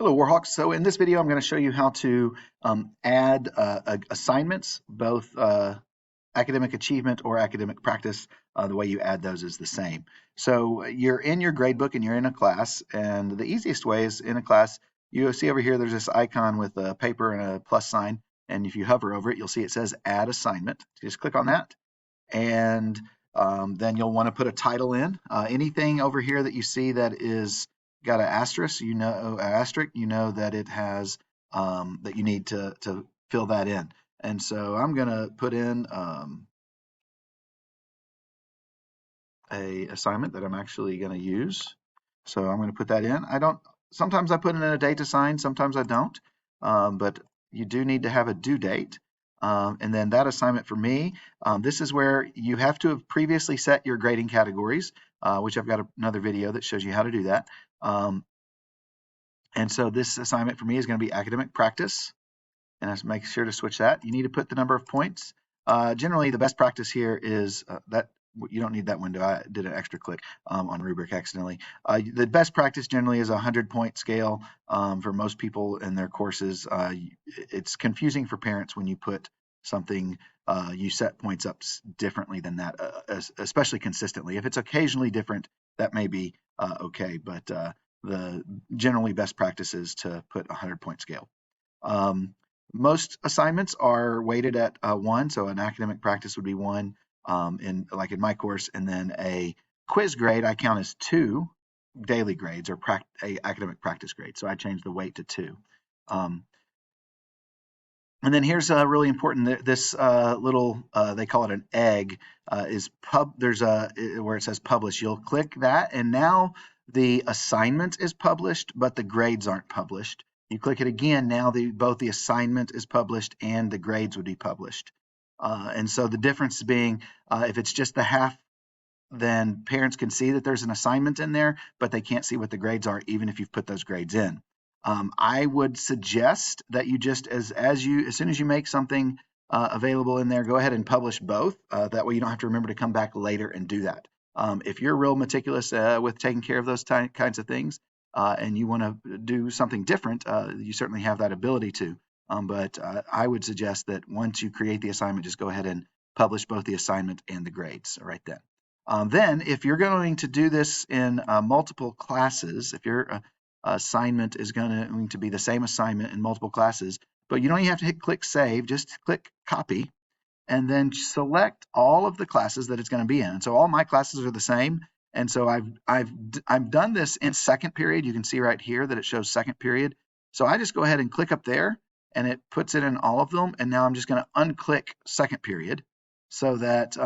Hello, Warhawks. So in this video, I'm going to show you how to add assignments, both academic achievement or academic practice. The way you add those is the same. So you're in your gradebook and you're in a class, and the easiest way is in a class. You'll see over here, there's this icon with a paper and a plus sign, and if you hover over it, you'll see it says Add Assignment. Just click on that, and then you'll want to put a title in. Anything over here that you see that is got an asterisk, you know that it has that you need to fill that in. And so I'm going to put in a assignment that I'm actually going to use. So I'm going to put that in. Sometimes I put in a date assigned, sometimes I don't, but you do need to have a due date. And then that assignment for me, this is where you have to have previously set your grading categories, which I've got another video that shows you how to do that. And so this assignment for me is going to be academic practice, and I make sure to switch that. You need to put the number of points. Generally, the best practice here is that you don't need that window. I did an extra click on rubric accidentally. The best practice generally is a 100-point scale for most people in their courses. It's confusing for parents when you put something, you set points up differently than that, especially consistently. If it's occasionally different, that may be okay, but the generally best practice is to put a 100-point scale. Most assignments are weighted at 1, so an academic practice would be 1 in my course, and then a quiz grade I count as 2 daily grades or academic practice grade. So I changed the weight to 2. And then here's really important. This little they call it an egg is there's where it says publish. You'll click that, and now the assignment is published, but the grades aren't published. You click it again, now both the assignment is published and the grades would be published. And so the difference being, if it's just the half, then parents can see that there's an assignment in there, but they can't see what the grades are, even if you've put those grades in. I would suggest that you just, as soon as you make something available in there, go ahead and publish both. That way you don't have to remember to come back later and do that. If you're real meticulous with taking care of those kinds of things, and you want to do something different, you certainly have that ability to. But I would suggest that once you create the assignment, just go ahead and publish both the assignment and the grades right then. Then, if you're going to do this in multiple classes, if your assignment is going to be the same assignment in multiple classes, but you don't even have to click save, just click copy, and then select all of the classes that it's going to be in. And so all my classes are the same. And so I've done this in second period. You can see right here that it shows second period. So I just go ahead and click up there, and it puts it in all of them. And now I'm just going to unclick second period, so that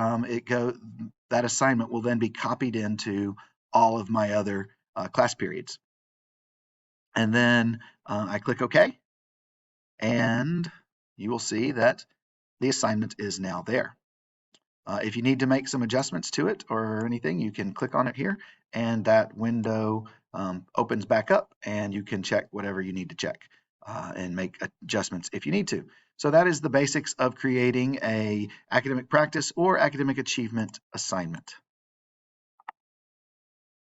that assignment will then be copied into all of my other class periods. And then I click OK, and you will see that the assignment is now there. If you need to make some adjustments to it or anything, you can click on it here, and that window opens back up, and you can check whatever you need to check and make adjustments if you need to. So that is the basics of creating an academic practice or academic achievement assignment.